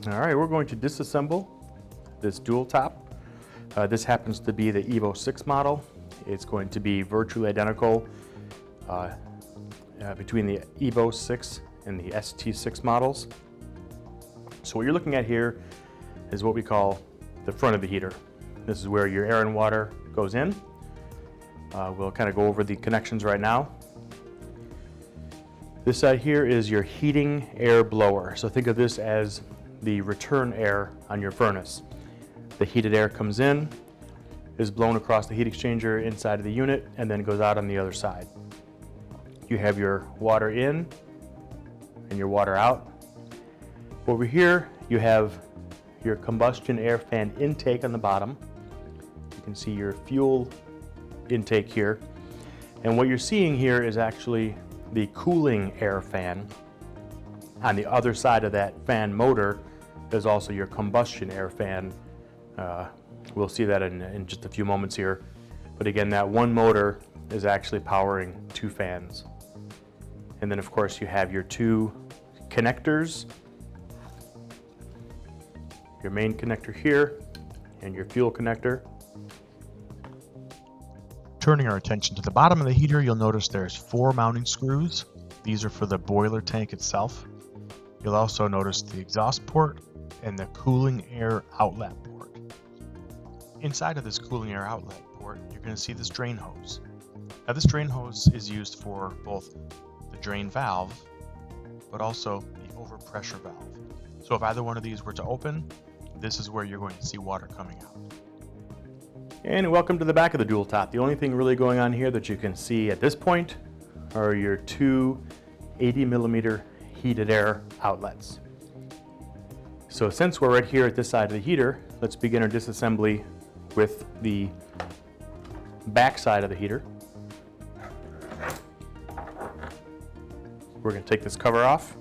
All right, we're going to disassemble this dual top. This happens to be the Evo 6 model. It's going to be virtually identical between the Evo 6 and the ST6 models. So what you're looking at here is what we call the front of the heater. This is where your air and water goes in. We'll kind of go over the connections right now. This side here is your heating air blower. So think of this as the return air on your furnace. The heated air comes in, is blown across the heat exchanger inside of the unit, and then goes out on the other side. You have your water in and your water out. Over here, you have your combustion air fan intake on the bottom. You can see your fuel intake here. And what you're seeing here is actually the cooling air fan. On the other side of that fan motor is also your combustion air fan. We'll see that in just a few moments here. But again, that one motor is actually powering two fans. And then of course you have your two connectors, your main connector here and your fuel connector. Turning our attention to the bottom of the heater, you'll notice there's 4 mounting screws. These are for the boiler tank itself. You'll also notice the exhaust port and the cooling air outlet port. Inside of this cooling air outlet port, you're going to see this drain hose. Now this drain hose is used for both the drain valve, but also the overpressure valve. So if either one of these were to open, this is where you're going to see water coming out. And welcome to the back of the dual top. The only thing really going on here that you can see at this point are your two 80mm heated air outlets. So since we're right here at this side of the heater, let's begin our disassembly with the back side of the heater. We're going to take this cover off.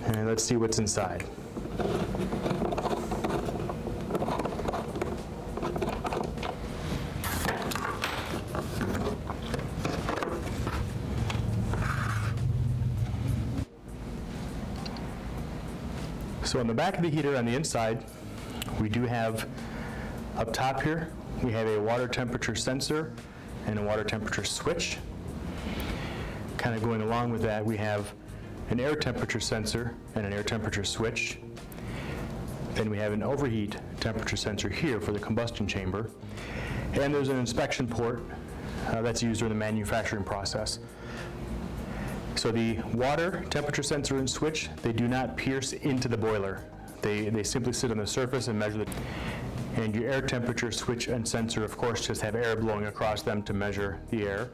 And let's see what's inside. So on the back of the heater on the inside, we do have up top here, we have a water temperature sensor and a water temperature switch. Kind of going along with that, we have an air temperature sensor and an air temperature switch. Then we have an overheat temperature sensor here for the combustion chamber. And there's an inspection port that's used during the manufacturing process. So the water temperature sensor and switch, they do not pierce into the boiler. They simply sit on the surface and measure and your air temperature switch and sensor, of course, just have air blowing across them to measure the air.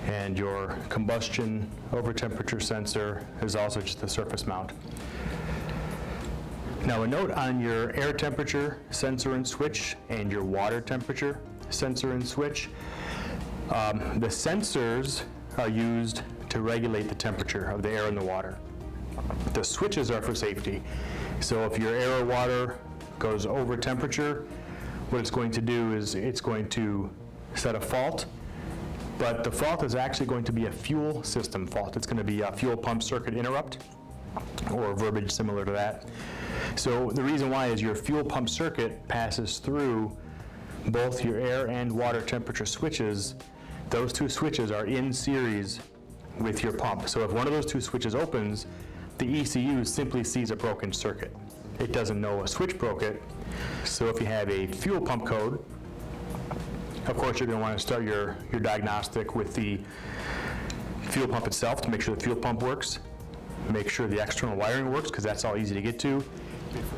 And your combustion over temperature sensor is also just a surface mount. Now a note on your air temperature sensor and switch and your water temperature sensor and switch. The sensors are used to regulate the temperature of the air and the water. The switches are for safety. So if your air or water goes over temperature, what it's going to do is it's going to set a fault. But the fault is actually going to be a fuel system fault. It's going to be a fuel pump circuit interrupt, or verbiage similar to that. So the reason why is your fuel pump circuit passes through both your air and water temperature switches. Those two switches are in series with your pump. So if one of those two switches opens, the ECU simply sees a broken circuit. It doesn't know a switch broke it. So if you have a fuel pump code, of course, you're going to want to start your diagnostic with the fuel pump itself to make sure the fuel pump works. Make sure the external wiring works, because that's all easy to get to,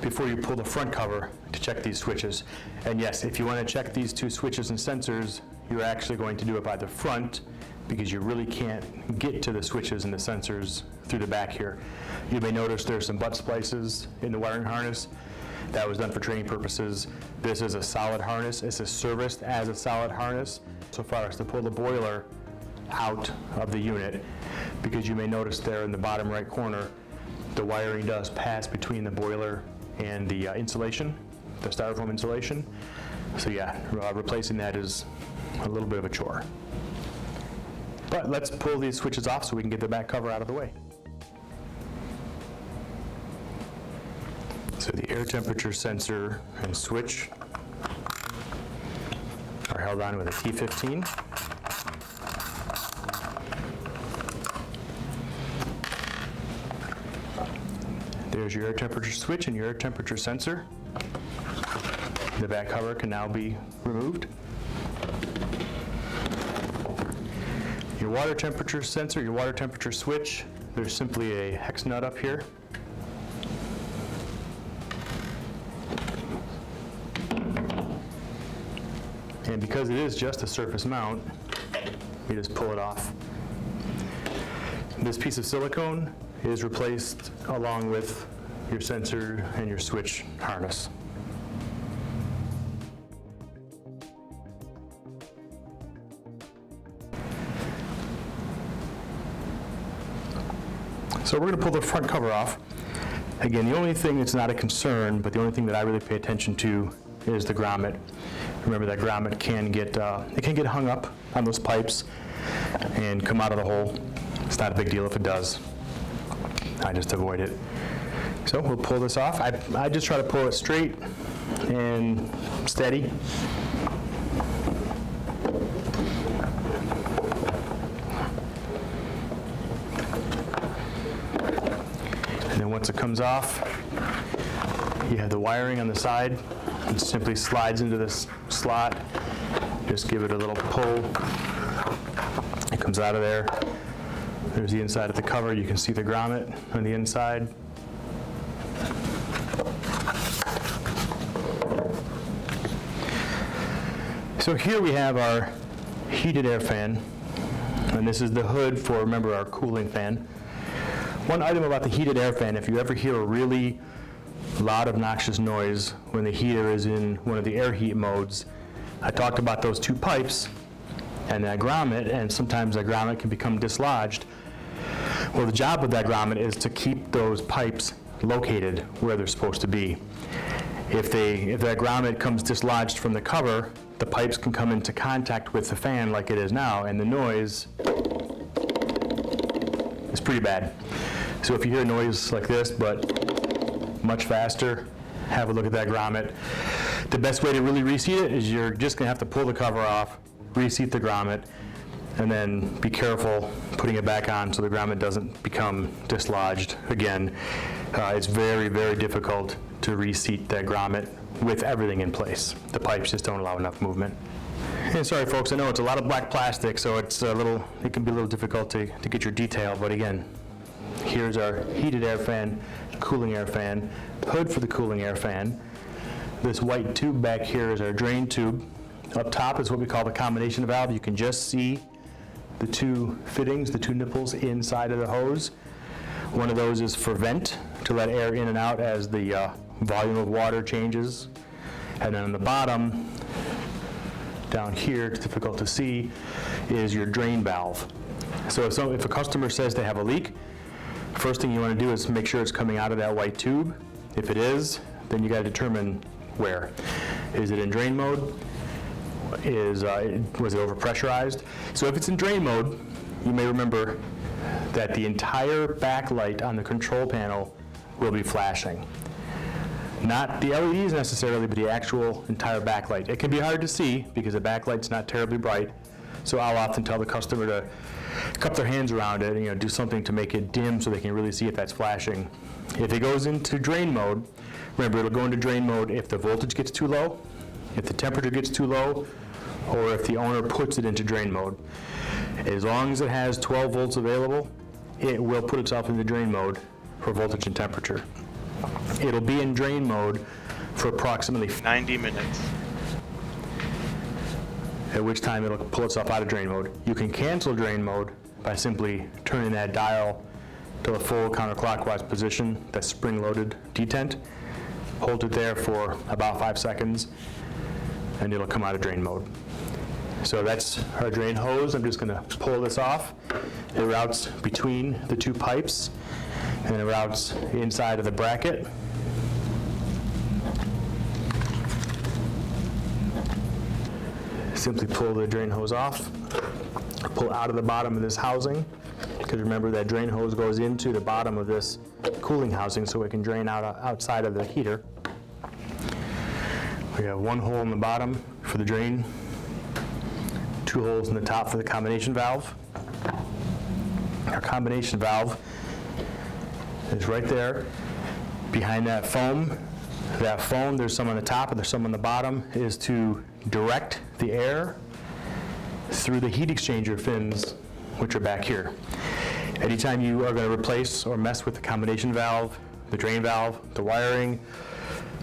before you pull the front cover to check these switches. And yes, if you want to check these two switches and sensors, you're actually going to do it by the front, because you really can't get to the switches and the sensors through the back here. You may notice there's some butt splices in the wiring harness. That was done for training purposes. This is a solid harness. This is serviced as a solid harness so far as to pull the boiler out of the unit, because you may notice there in the bottom right corner, the wiring does pass between the boiler and the insulation, the styrofoam insulation. So yeah, replacing that is a little bit of a chore. But let's pull these switches off so we can get the back cover out of the way. So the air temperature sensor and switch are held on with a T15. There's your air temperature switch and your air temperature sensor. The back cover can now be removed. Your water temperature sensor, your water temperature switch, there's simply a hex nut up here. And because it is just a surface mount, you just pull it off. This piece of silicone is replaced along with your sensor and your switch harness. So we're going to pull the front cover off. Again, the only thing that's not a concern, but the only thing that I really pay attention to is the grommet. Remember that grommet can get hung up on those pipes and come out of the hole. It's not a big deal if it does. I just avoid it. So we'll pull this off. I just try to pull it straight and steady. And then once it comes off, you have the wiring on the side. It simply slides into this slot. Just give it a little pull. It comes out of there. There's the inside of the cover. You can see the grommet on the inside. So here we have our heated air fan, and this is the hood for, remember, our cooling fan. One item about the heated air fan, if you ever hear a really loud, obnoxious noise when the heater is in one of the air heat modes, I talked about those two pipes and that grommet, and sometimes that grommet can become dislodged. Well, the job of that grommet is to keep those pipes located where they're supposed to be. If that grommet comes dislodged from the cover, the pipes can come into contact with the fan like it is now, and the noise is pretty bad. So if you hear a noise like this, but much faster, have a look at that grommet. The best way to really reseat it is you're just gonna have to pull the cover off, reseat the grommet, and then be careful putting it back on so the grommet doesn't become dislodged again. It's very, very difficult to reseat that grommet with everything in place. The pipes just don't allow enough movement. And sorry folks, I know it's a lot of black plastic, so it can be a little difficult to get your detail, but again, here's our heated air fan, cooling air fan, hood for the cooling air fan. This white tube back here is our drain tube. Up top is what we call the combination valve. You can just see the two fittings, the two nipples inside of the hose. One of those is for vent, to let air in and out as the volume of water changes. And then on the bottom, down here, it's difficult to see, is your drain valve. So if a customer says they have a leak, first thing you want to do is make sure it's coming out of that white tube. If it is, then you got to determine where. Is it in drain mode? Was it overpressurized? So if it's in drain mode, you may remember that the entire backlight on the control panel will be flashing. Not the LEDs necessarily, but the actual entire backlight. It can be hard to see because the backlight's not terribly bright, so I'll often tell the customer to cup their hands around it and do something to make it dim so they can really see if that's flashing. If it goes into drain mode, remember it'll go into drain mode if the voltage gets too low, if the temperature gets too low, or if the owner puts it into drain mode. As long as it has 12 volts available, it will put itself into drain mode for voltage and temperature. It'll be in drain mode for approximately 90 minutes, at which time it'll pull itself out of drain mode. You can cancel drain mode by simply turning that dial to the full counterclockwise position, that spring-loaded detent. Hold it there for about 5 seconds, and it'll come out of drain mode. So that's our drain hose. I'm just going to pull this off. It routes between the two pipes, and it routes inside of the bracket. Simply pull the drain hose off, pull out of the bottom of this housing, because remember that drain hose goes into the bottom of this cooling housing so it can drain out outside of the heater. We have one hole in the bottom for the drain, 2 holes in the top for the combination valve. Our combination valve is right there behind that foam. That foam, there's some on the top and there's some on the bottom, is to direct the air through the heat exchanger fins, which are back here. Anytime you are going to replace or mess with the combination valve, the drain valve, the wiring,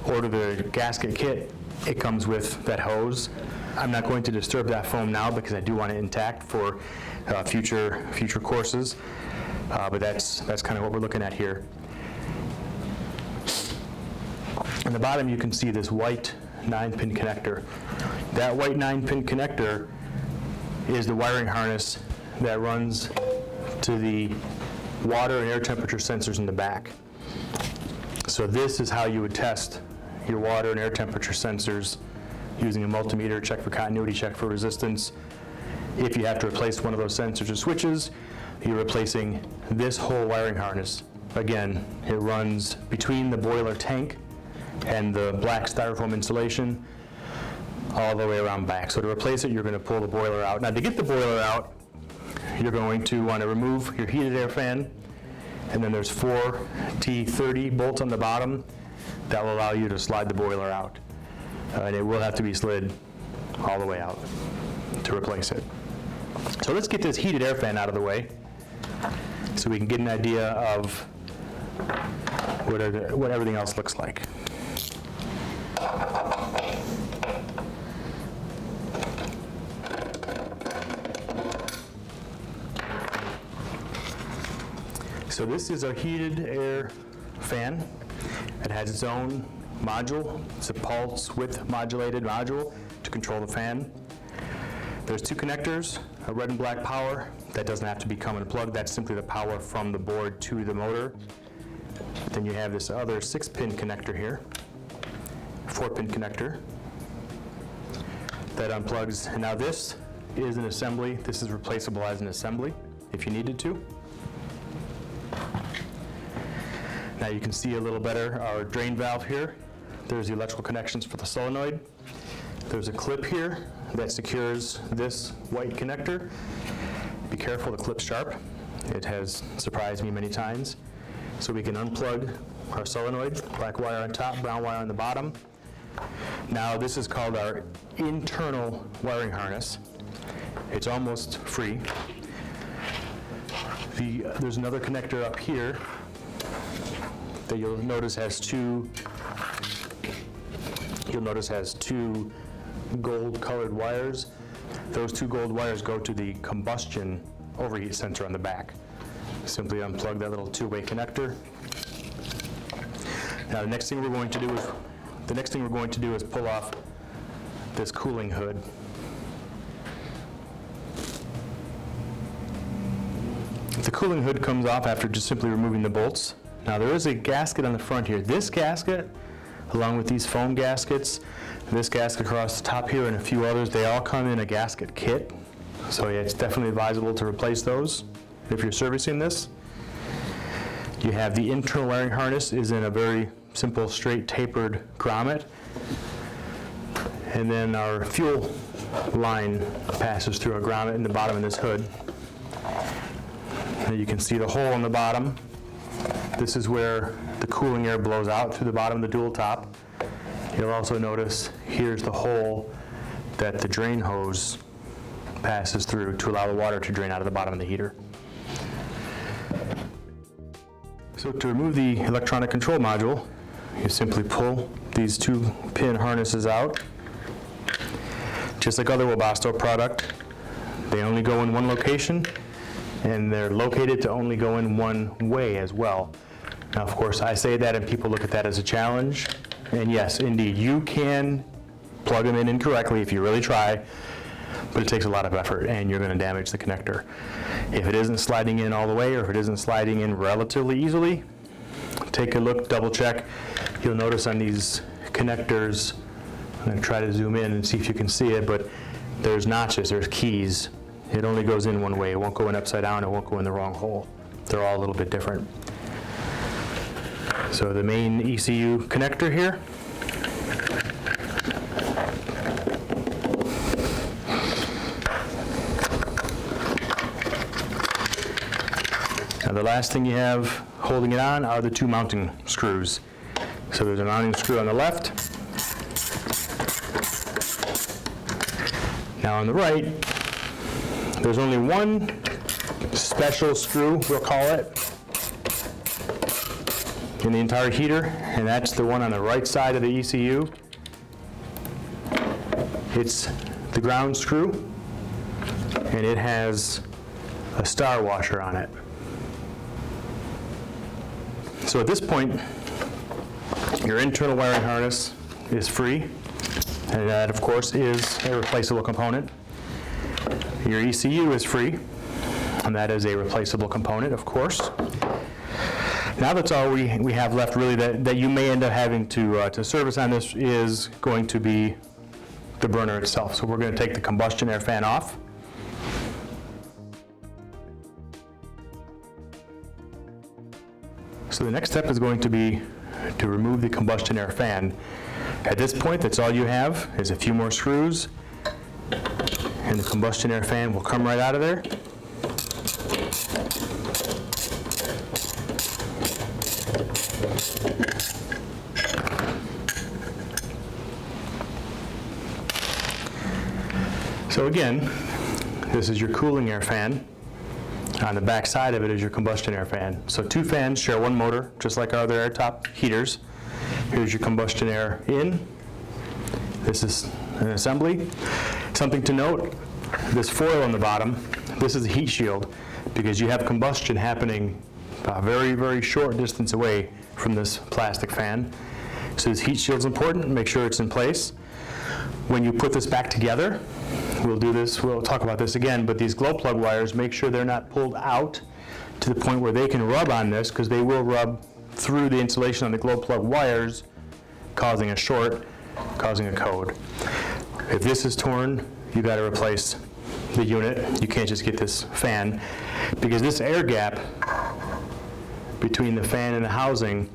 or the gasket kit, it comes with that hose. I'm not going to disturb that foam now because I do want it intact for future courses, but that's kind of what we're looking at here. On the bottom you can see this white 9-pin connector. That white 9-pin connector is the wiring harness that runs to the water and air temperature sensors in the back. So this is how you would test your water and air temperature sensors using a multimeter, check for continuity, check for resistance. If you have to replace one of those sensors or switches, you're replacing this whole wiring harness. Again, it runs between the boiler tank and the black styrofoam insulation all the way around back. So to replace it, you're going to pull the boiler out. Now to get the boiler out, you're going to want to remove your heated air fan, and then there's 4 T30 bolts on the bottom that will allow you to slide the boiler out. And it will have to be slid all the way out to replace it. So let's get this heated air fan out of the way so we can get an idea of what everything else looks like. So this is a heated air fan. It has its own module. It's a pulse width modulated module to control the fan. There's 2 connectors, a red and black power. That doesn't have to become unplugged. That's simply the power from the board to the motor. Then you have this other 6-pin connector here, 4-pin connector that unplugs. And now this is an assembly. This is replaceable as an assembly if you needed to. Now you can see a little better our drain valve here. There's the electrical connections for the solenoid. There's a clip here that secures this white connector. Be careful, the clip's sharp. It has surprised me many times. So we can unplug our solenoid, black wire on top, brown wire on the bottom. Now this is called our internal wiring harness. It's almost free. There's another connector up here that you'll notice has two gold-colored wires. Those 2 gold wires go to the combustion overheat sensor on the back. Simply unplug that little 2-way connector. Now the next thing we're going to do is pull off this cooling hood. The cooling hood comes off after just simply removing the bolts. Now there is a gasket on the front here. This gasket, along with these foam gaskets, this gasket across the top here and a few others, they all come in a gasket kit. So yeah, it's definitely advisable to replace those if you're servicing this. You have the internal wiring harness is in a very simple, straight, tapered grommet. And then our fuel line passes through a grommet in the bottom of this hood. And you can see the hole in the bottom. This is where the cooling air blows out through the bottom of the dual top. You'll also notice here's the hole that the drain hose passes through to allow the water to drain out of the bottom of the heater. So to remove the electronic control module, you simply pull these 2-pin harnesses out. Just like other Webasto product, they only go in one location, and they're located to only go in one way as well. Now, of course, I say that and people look at that as a challenge. And yes, indeed, you can plug them in incorrectly if you really try, but it takes a lot of effort and you're going to damage the connector. If it isn't sliding in all the way, or if it isn't sliding in relatively easily, take a look, double check. You'll notice on these connectors, I'm going to try to zoom in and see if you can see it, but there's notches, there's keys It only goes in one way. It won't go in upside down. It won't go in the wrong hole. They're all a little bit different. So the main ECU connector here. Now the last thing you have holding it on are the two mounting screws. So there's a mounting screw on the left. Now on the right, there's only one special screw, we'll call it, in the entire heater, and that's the one on the right side of the ECU. It's the ground screw, and it has a star washer on it. So at this point, your internal wiring harness is free, and that, of course, is a replaceable component. Your ECU is free, and that is a replaceable component, of course. Now that's all we have left, really, that you may end up having to service on this is going to be the burner itself. So we're going to take the combustion air fan off. So the next step is going to be to remove the combustion air fan. At this point, that's all you have is a few more screws, and the combustion air fan will come right out of there. So again, this is your cooling air fan. On the back side of it is your combustion air fan. So two fans share one motor, just like our other air top heaters. Here's your combustion air in. This is an assembly. Something to note, this foil on the bottom, this is a heat shield because you have combustion happening a very, very short distance away from this plastic fan. So this heat shield's important, make sure it's in place. When you put this back together, we'll talk about this again, but these glow plug wires, make sure they're not pulled out to the point where they can rub on this, because they will rub through the insulation on the glow plug wires, causing a short, causing a code. If this is torn, you got to replace the unit. You can't just get this fan, because this air gap between the fan and the housing,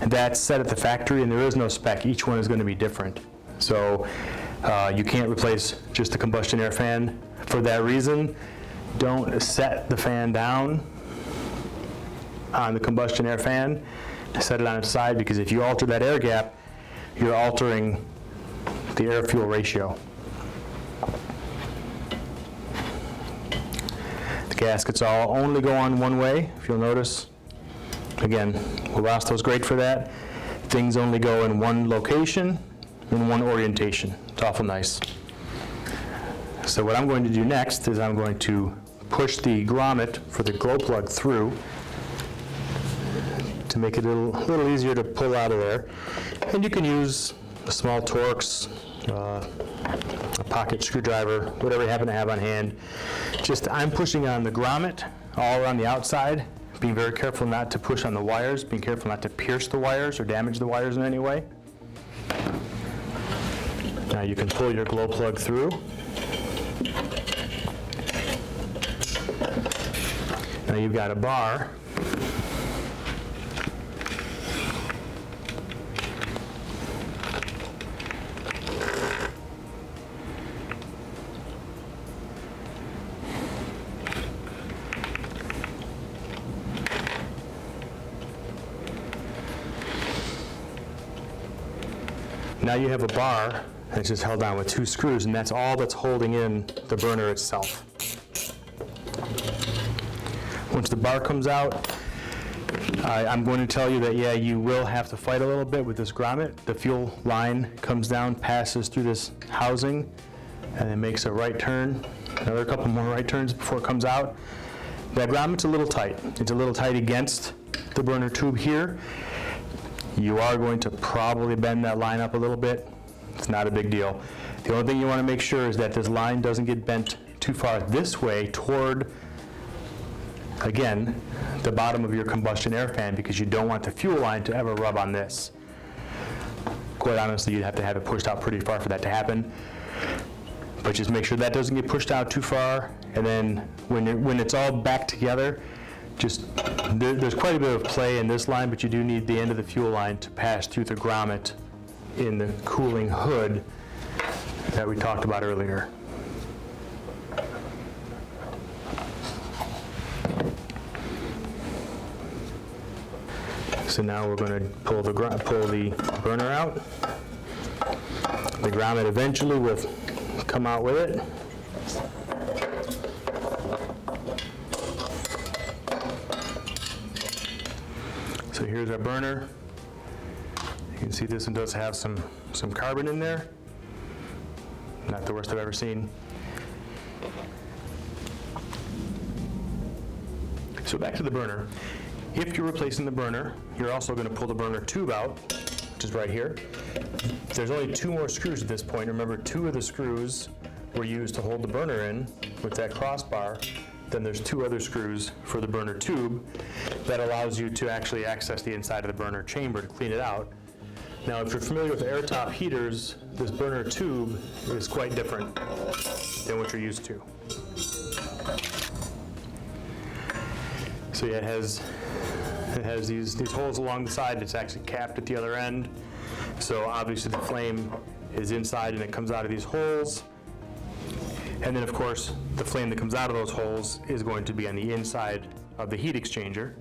that's set at the factory, and there is no spec. Each one is going to be different. So you can't replace just the combustion air fan. For that reason, don't set the fan down on the combustion air fan. Set it on its side, because if you alter that air gap, you're altering the air-fuel ratio. The gaskets all only go on one way, if you'll notice. Again, Webasto's great for that. Things only go in one location, in one orientation. It's awful nice. So what I'm going to do next is I'm going to push the grommet for the glow plug through to make it a little easier to pull out of there. And you can use a small Torx, a pocket screwdriver, whatever you happen to have on hand. Just, I'm pushing on the grommet all around the outside, being very careful not to push on the wires, being careful not to pierce the wires or damage the wires in any way. Now you can pull your glow plug through. Now you've got a bar. Now you have a bar that's just held down with two screws, and that's all that's holding in the burner itself. Once the bar comes out, I'm going to tell you that, yeah, you will have to fight a little bit with this grommet. The fuel line comes down, passes through this housing, and then makes a right turn. Another couple more right turns before it comes out. That grommet's a little tight. It's a little tight against the burner tube here. You are going to probably bend that line up a little bit. It's not a big deal. The only thing you want to make sure is that this line doesn't get bent too far this way toward, again, the bottom of your combustion air fan, because you don't want the fuel line to ever rub on this. Quite honestly, you'd have to have it pushed out pretty far for that to happen. But just make sure that doesn't get pushed out too far, And then when it's all back together, there's quite a bit of play in this line, but you do need the end of the fuel line to pass through the grommet in the cooling hood that we talked about earlier. So now we're going to pull the burner out. The grommet eventually will come out with it. So here's our burner. You can see this one does have some carbon in there. Not the worst I've ever seen. So back to the burner. If you're replacing the burner, you're also going to pull the burner tube out, which is right here. There's only 2 more screws at this point. Remember, 2 of the screws were used to hold the burner in with that crossbar. Then there's 2 other screws for the burner tube that allows you to actually access the inside of the burner chamber to clean it out. Now, if you're familiar with air top heaters, this burner tube is quite different than what you're used to. So yeah, it has these holes along the side. It's actually capped at the other end. So obviously the flame is inside and it comes out of these holes. And then of course, the flame that comes out of those holes is going to be on the inside of the heat exchanger.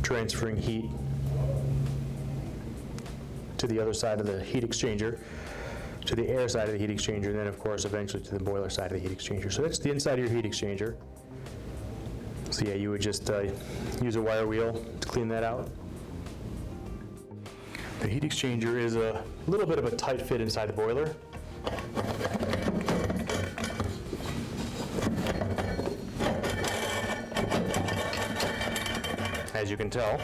Transferring heat to the other side of the heat exchanger, to the air side of the heat exchanger, and then of course eventually to the boiler side of the heat exchanger. So that's the inside of your heat exchanger. So yeah, you would just use a wire wheel to clean that out. The heat exchanger is a little bit of a tight fit inside the boiler. As you can tell.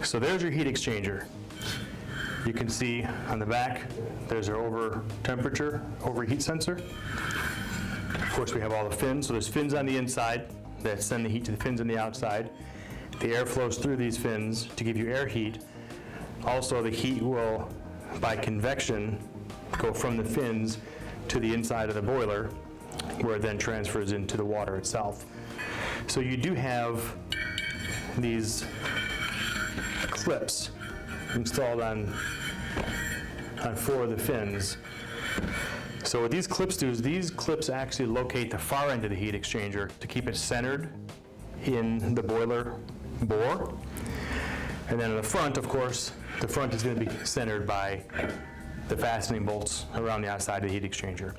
So there's your heat exchanger. You can see on the back, there's our overheat sensor. Of course, we have all the fins. So there's fins on the inside that send the heat to the fins on the outside. The air flows through these fins to give you air heat. Also, the heat will, by convection, go from the fins to the inside of the boiler, where it then transfers into the water itself. So you do have these clips installed on 4 of the fins. So what these clips do is these clips actually locate the far end of the heat exchanger to keep it centered in the boiler bore. And then in the front, of course, the front is going to be centered by the fastening bolts around the outside of the heat exchanger.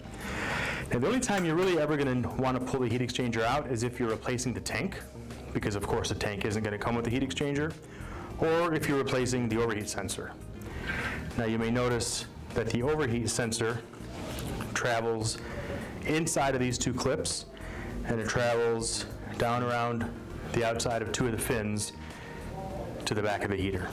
And the only time you're really ever going to want to pull the heat exchanger out is if you're replacing the tank, because of course the tank isn't going to come with the heat exchanger, or if you're replacing the overheat sensor. Now you may notice that the overheat sensor travels inside of these 2 clips, and it travels down around the outside of 2 of the fins to the back of the heater.